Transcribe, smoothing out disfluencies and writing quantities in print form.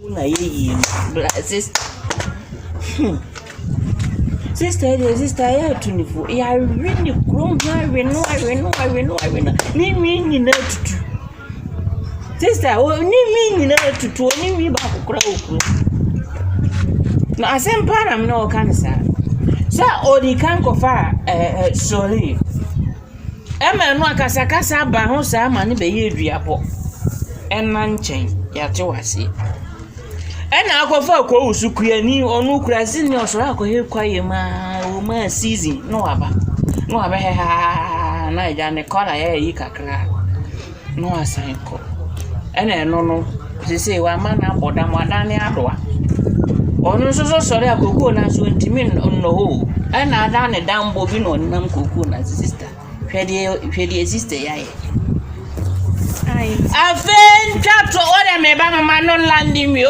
Na ye sister ya tunifu ya really grown I know ni mi na tutu sister o ni mi na tutu ni mi ba kokura okuru na asem para m na o kan sa odi kan ko fa sorry ema no akasa ba ho sa ma ne be ye duabo enna nchen ya te wase ena akofa ko usukuyani onu kurasi ni osoro akohe kwaye ma season no aba he ha na ja ne kola ya yi kakra no asan ko ena no sese wa ma na boda mwada ne adoa onu so sori akoko na so ntimi no ho ena ada ne dambo bi no nam koko na sister hwede sister yaye ai afen chato ore me ba mama non landi mi